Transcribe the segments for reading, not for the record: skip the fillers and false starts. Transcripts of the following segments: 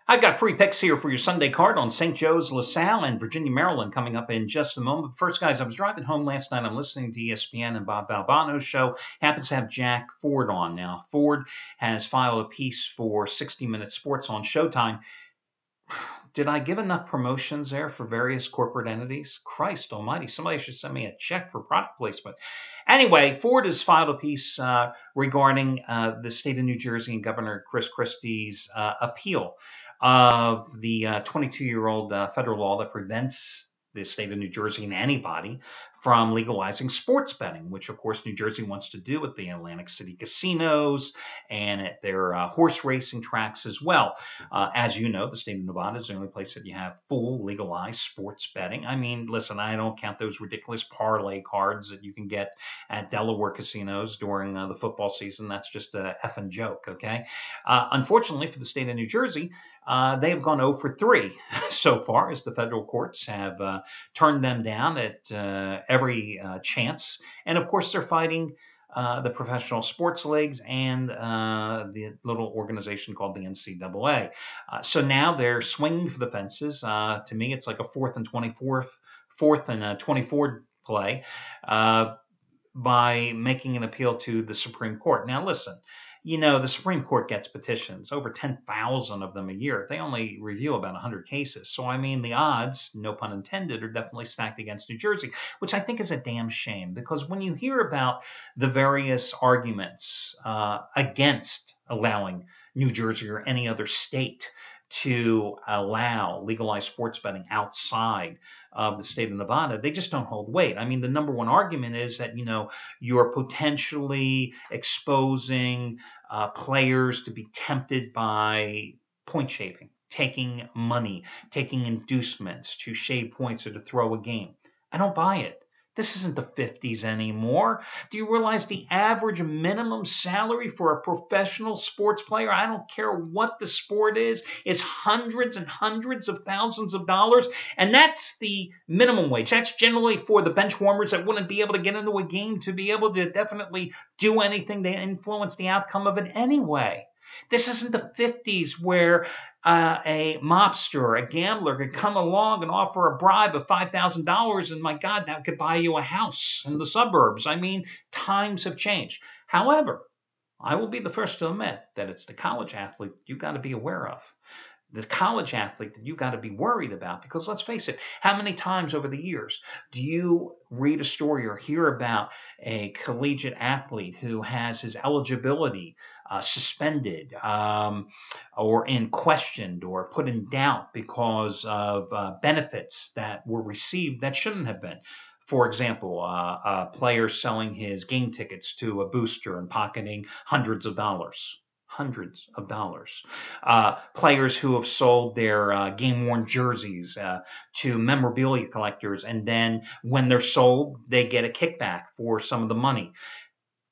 I've got free picks here for your Sunday card on St. Joe's, LaSalle, and Virginia, Maryland coming up in just a moment. First, guys, I was driving home last night. I'm listening to ESPN and Bob Valbano's show. Happens to have Jack Ford on now. Ford has filed a piece for 60 Minute Sports on Showtime. Did I give enough promotions there for various corporate entities? Christ almighty, somebody should send me a check for product placement. Anyway, Ford has filed a piece regarding the state of New Jersey and Governor Chris Christie's appeal of the 22-year-old federal law that prevents the state of New Jersey and anybody from legalizing sports betting, which of course New Jersey wants to do at the Atlantic City casinos and at their horse racing tracks as well. As you know, the state of Nevada is the only place that you have full legalized sports betting. I mean, listen, I don't count those ridiculous parlay cards that you can get at Delaware casinos during the football season. That's just a effing joke, okay? Unfortunately for the state of New Jersey, they have gone 0 for 3 so far as the federal courts have turned them down at every chance. And of course, they're fighting the professional sports leagues and the little organization called the NCAA. So now they're swinging for the fences. To me, it's like a fourth and 24 play by making an appeal to the Supreme Court. Now, listen. You know, the Supreme Court gets petitions, over 10,000 of them a year. They only review about 100 cases. So, I mean, the odds, no pun intended, are definitely stacked against New Jersey, which I think is a damn shame. Because when you hear about the various arguments against allowing New Jersey or any other state to allow legalized sports betting outside of the state of Nevada, they just don't hold weight. I mean, the number one argument is that, you know, you're potentially exposing players to be tempted by point shaving, taking money, taking inducements to shave points or to throw a game. I don't buy it. This isn't the 50s anymore. Do you realize the average minimum salary for a professional sports player, I don't care what the sport is hundreds and hundreds of thousands of dollars. And that's the minimum wage. That's generally for the bench warmers that wouldn't be able to get into a game to be able to definitely do anything to influence the outcome of it anyway. This isn't the 50s where a mobster or a gambler could come along and offer a bribe of $5,000 and, my God, that could buy you a house in the suburbs. I mean, times have changed. However, I will be the first to admit that it's the college athlete you got to be aware of. The college athlete that you got to be worried about, because let's face it, how many times over the years do you read a story or hear about a collegiate athlete who has his eligibility suspended or questioned or put in doubt because of benefits that were received that shouldn't have been? For example, a player selling his game tickets to a booster and pocketing hundreds of dollars. Players who have sold their game-worn jerseys to memorabilia collectors, and then when they're sold, they get a kickback for some of the money.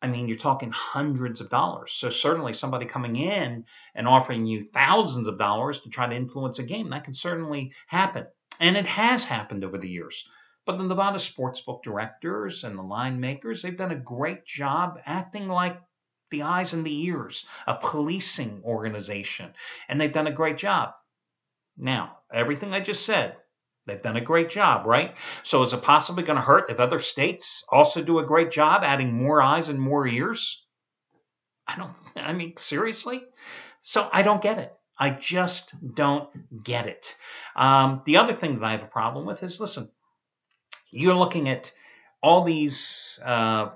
I mean, you're talking hundreds of dollars. So certainly somebody coming in and offering you thousands of dollars to try to influence a game, that can certainly happen. And it has happened over the years. But the Nevada sportsbook directors and the line makers, they've done a great job acting like the eyes and the ears, a policing organization, and they've done a great job. Now, everything I just said, they've done a great job, right? So is it possibly going to hurt if other states also do a great job adding more eyes and more ears? I mean, seriously? So I don't get it. I just don't get it. The other thing that I have a problem with is, listen, you're looking at all these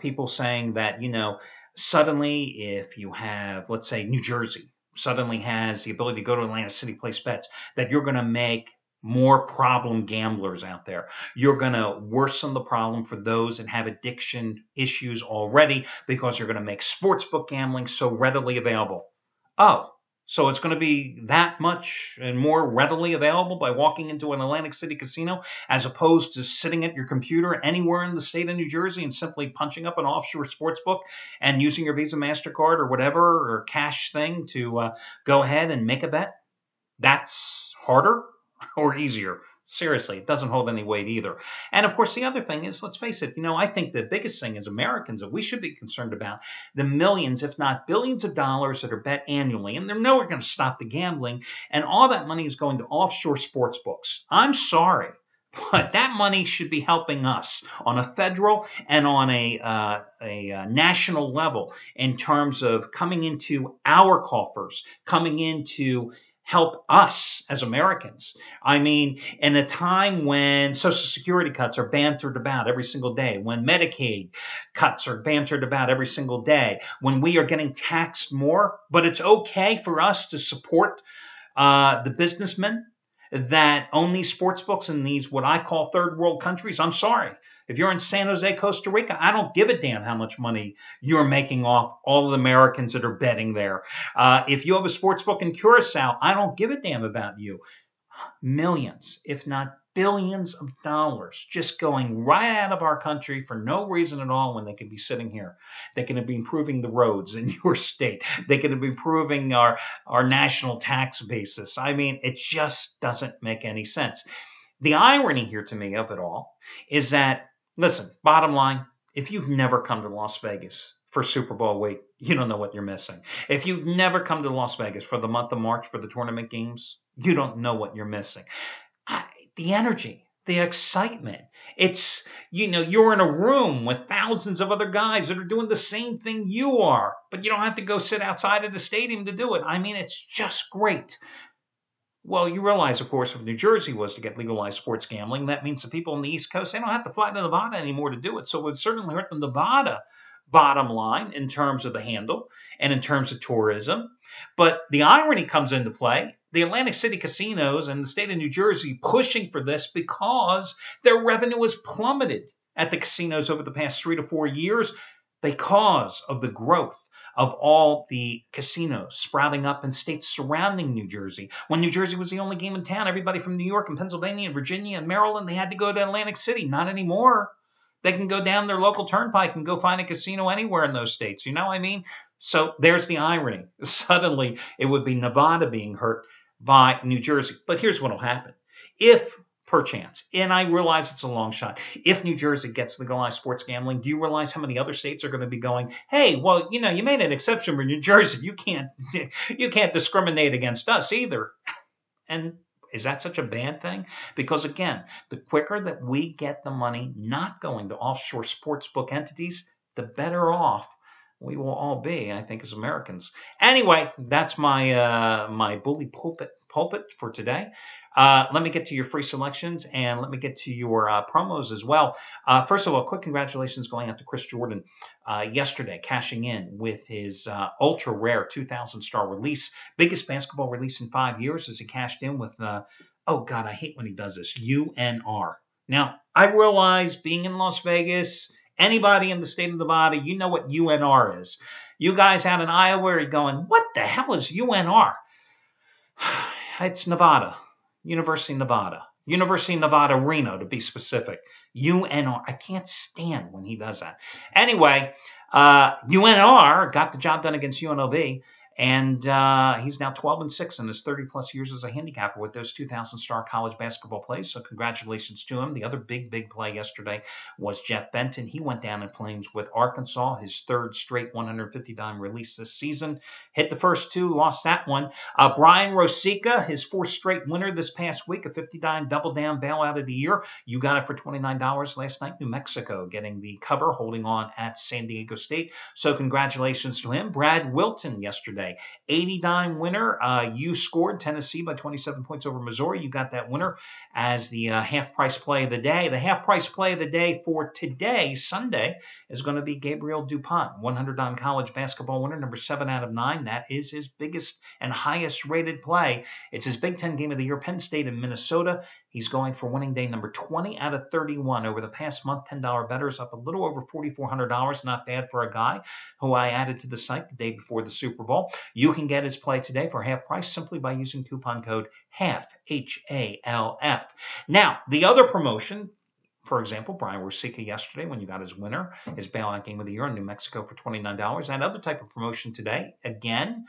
people saying that, you know, suddenly, if you have, let's say, New Jersey suddenly has the ability to go to Atlantic City, place bets, that you're going to make more problem gamblers out there. You're going to worsen the problem for those that have addiction issues already because you're going to make sportsbook gambling so readily available. Oh, so it's going to be that much and more readily available by walking into an Atlantic City casino as opposed to sitting at your computer anywhere in the state of New Jersey and simply punching up an offshore sports book and using your Visa, MasterCard or whatever or cash thing to go ahead and make a bet. That's harder or easier? Seriously, it doesn't hold any weight either. And of course, the other thing is, let's face it, I think the biggest thing as Americans that we should be concerned about the millions, if not billions of dollars that are bet annually. And they're nowhere going to stop the gambling. And all that money is going to offshore sports books. I'm sorry, but that money should be helping us on a federal and on a national level in terms of coming into our coffers, coming into help us as Americans. I mean, in a time when Social Security cuts are bantered about every single day, when Medicaid cuts are bantered about every single day, when we are getting taxed more, but it's okay for us to support the businessmen that own these sports books in these what I call third world countries. I'm sorry. If you're in San Jose, Costa Rica, I don't give a damn how much money you're making off all of the Americans that are betting there. If you have a sports book in Curacao, I don't give a damn about you. Millions, if not billions of dollars just going right out of our country for no reason at all when they could be sitting here. They could be improving the roads in your state. They could be improving our national tax basis. I mean, it just doesn't make any sense. The irony here to me of it all is that, listen, bottom line, if you've never come to Las Vegas for Super Bowl week, you don't know what you're missing. If you've never come to Las Vegas for the month of March for the tournament games, you don't know what you're missing. The energy, the excitement. It's, you're in a room with thousands of other guys that are doing the same thing you are, but you don't have to go sit outside of the stadium to do it. I mean, it's just great. Well, you realize, of course, if New Jersey was to get legalized sports gambling, that means the people on the East Coast, they don't have to fly to Nevada anymore to do it. So it would certainly hurt the Nevada bottom line in terms of the handle and in terms of tourism. But the irony comes into play. The Atlantic City casinos and the state of New Jersey pushing for this because their revenue has plummeted at the casinos over the past 3 to 4 years because of the growth of all the casinos sprouting up in states surrounding New Jersey. When New Jersey was the only game in town, everybody from New York and Pennsylvania and Virginia and Maryland, they had to go to Atlantic City. Not anymore. They can go down their local turnpike and go find a casino anywhere in those states. You know what I mean? So there's the irony. Suddenly, it would be Nevada being hurt by New Jersey. But here's what will happen. If, perchance, and I realize it's a long shot, if New Jersey gets legalized sports gambling, do you realize how many other states are going to be going, hey, well, you made an exception for New Jersey. You can't discriminate against us either. And is that such a bad thing? Because again, the quicker that we get the money not going to offshore sportsbook entities, the better off we will all be, I think, as Americans. Anyway, that's my my bully pulpit for today. Let me get to your free selections and let me get to your promos as well. First of all, quick congratulations going out to Chris Jordan yesterday, cashing in with his ultra rare 2,000 star release, biggest basketball release in 5 years as he cashed in with, oh God, I hate when he does this, UNR. Now, I realize being in Las Vegas, anybody in the state of Nevada, you know what UNR is. You guys out in Iowa are going, what the hell is UNR? It's Nevada. University of Nevada, Reno, to be specific. UNR. I can't stand when he does that. Anyway, UNR got the job done against UNLV, and he's now 12-6 in his 30-plus years as a handicapper with those 2,000 star college basketball plays. So congratulations to him. The other big play yesterday was Jeff Benton. He went down in flames with Arkansas, his third straight 150 dime release this season. Hit the first two, lost that one. Brian Rosica, his fourth straight winner this past week, a 50 dime double down bailout of the year. You got it for $29 last night. New Mexico getting the cover, holding on at San Diego State. So congratulations to him. Brad Wilton yesterday, 80 dime winner. You scored Tennessee by 27 points over Missouri. You got that winner as the half price play of the day. The half price play of the day for today, Sunday, is going to be Gabriel DuPont, 100 dime college basketball winner, number 7 out of 9. That is his biggest and highest rated play. It's his Big Ten game of the year, Penn State and Minnesota. He's going for winning day number 20 out of 31 over the past month. $10 bettors up a little over $4,400. Not bad for a guy who I added to the site the day before the Super Bowl. You can get his play today for half price simply by using coupon code HALF, H-A-L-F. Now, the other promotion For example, Brian Rosica yesterday, when you got his winner, his bailout game of the year in New Mexico for $29. That other type of promotion today, again,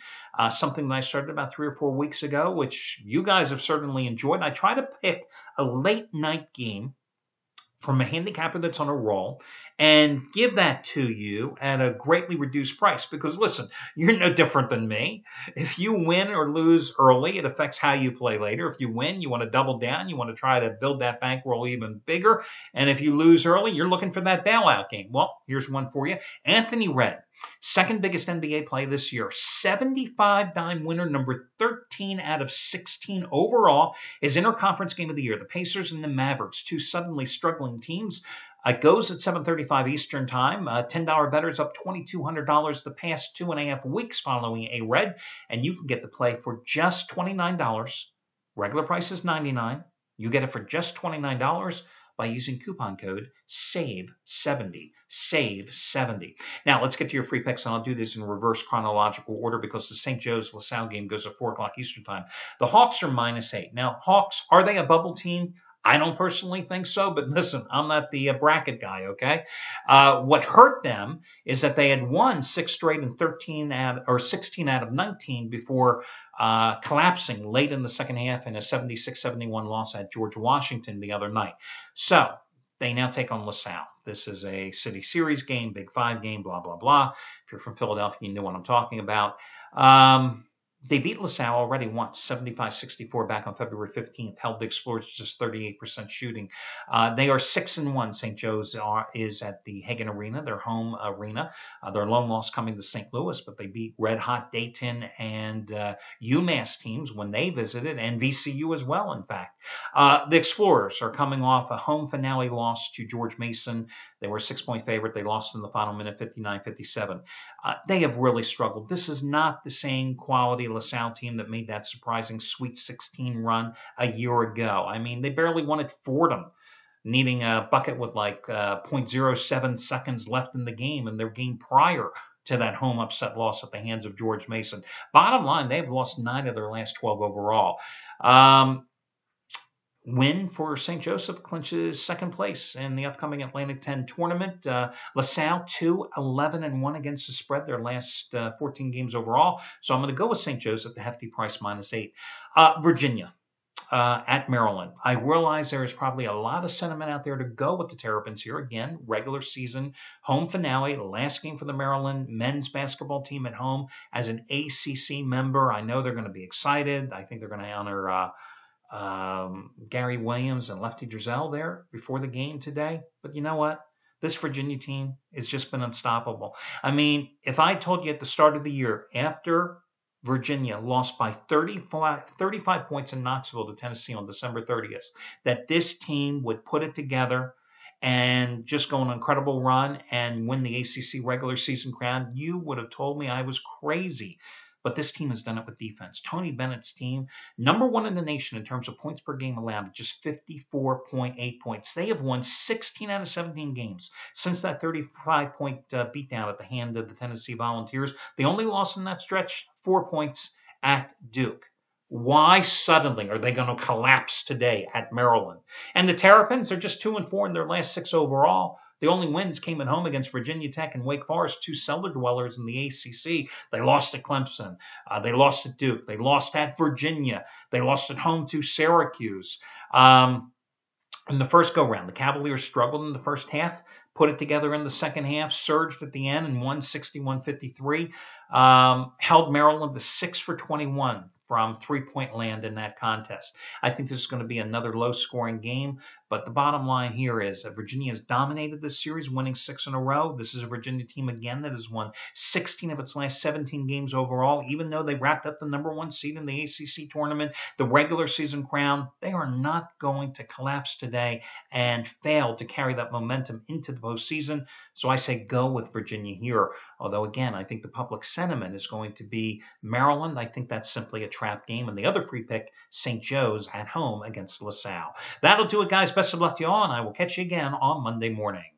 something that I started about 3 or 4 weeks ago, which you guys have certainly enjoyed. I try to pick a late night game from a handicapper that's on a roll and give that to you at a greatly reduced price. Because listen, you're no different than me. If you win or lose early, it affects how you play later. If you win, you want to double down. You want to try to build that bankroll even bigger. And if you lose early, you're looking for that bailout game. Well, here's one for you. Anthony Red. Second biggest NBA play this year, 75-dime winner, number 13 out of 16 overall. His interconference game of the year, the Pacers and the Mavericks, two suddenly struggling teams. It goes at 7:35 Eastern Time. $10 bettors up $2,200 the past 2.5 weeks following a red, and you can get the play for just $29. Regular price is $99. You get it for just $29 by using coupon code SAVE70, SAVE70. Now, let's get to your free picks, and I'll do this in reverse chronological order because the St. Joe's LaSalle game goes at 4 o'clock Eastern Time. The Hawks are -8. Now, Hawks, are they a bubble team? I don't personally think so, but listen, I'm not the bracket guy, okay? What hurt them is that they had won 6 straight and 16 out of 19 before collapsing late in the second half in a 76-71 loss at George Washington the other night. So they now take on LaSalle. This is a City Series game, Big Five game, blah, blah, blah. If you're from Philadelphia, you know what I'm talking about. They beat LaSalle already once, 75-64 back on February 15th, held the Explorers just 38% shooting. They are 6-1. St. Joe's is at the Hagan Arena, their home arena. Their lone loss coming to St. Louis, but they beat Red Hot Dayton and UMass teams when they visited, and VCU as well, in fact. The Explorers are coming off a home finale loss to George Mason. They were a 6-point favorite. They lost in the final minute, 59-57. They have really struggled. This is not the same quality LaSalle team that made that surprising Sweet 16 run a year ago. I mean, they barely won at Fordham, needing a bucket with like 0.07 seconds left in the game, and their game prior to that home upset loss at the hands of George Mason. Bottom line, they've lost 9 of their last 12 overall. Win for St. Joseph clinches second place in the upcoming Atlantic 10 tournament. LaSalle 2-11-1 against the spread, their last 14 games overall. So I'm going to go with St. Joseph, the hefty price -8. Virginia at Maryland. I realize there is probably a lot of sentiment out there to go with the Terrapins here. Again, regular season, home finale, the last game for the Maryland men's basketball team at home. As an ACC member, I know they're going to be excited. I think they're going to honor Gary Williams and Lefty Driesell there before the game today. But you know what? This Virginia team has just been unstoppable. I mean, if I told you at the start of the year, after Virginia lost by 35 points in Knoxville to Tennessee on December 30th, that this team would put it together and just go on an incredible run and win the ACC regular season crown, you would have told me I was crazy. But this team has done it with defense. Tony Bennett's team, #1 in the nation in terms of points per game allowed, just 54.8 points. They have won 16 out of 17 games since that 35-point beatdown at the hand of the Tennessee Volunteers. They only lost in that stretch 4 points at Duke. Why suddenly are they going to collapse today at Maryland? And the Terrapins are just 2-4 in their last 6 overall. The only wins came at home against Virginia Tech and Wake Forest, 2 cellar dwellers in the ACC. They lost at Clemson. They lost at Duke. They lost at Virginia. They lost at home to Syracuse. In the first go-round, the Cavaliers struggled in the first half, put it together in the second half, surged at the end and won 61-53. Held Maryland to 6 for 21 from three-point land in that contest. I think this is going to be another low-scoring game, but the bottom line here is that Virginia has dominated this series, winning 6 in a row. This is a Virginia team, again, that has won 16 of its last 17 games overall, even though they wrapped up the #1 seed in the ACC tournament, the regular season crown. They are not going to collapse today and fail to carry that momentum into the postseason. So I say go with Virginia here, although, again, I think the public sentiment is going to be Maryland. I think that's simply a trap game. And the other free pick, St. Joe's at home against LaSalle. That'll do it, guys. Best of luck to you all, and I will catch you again on Monday morning.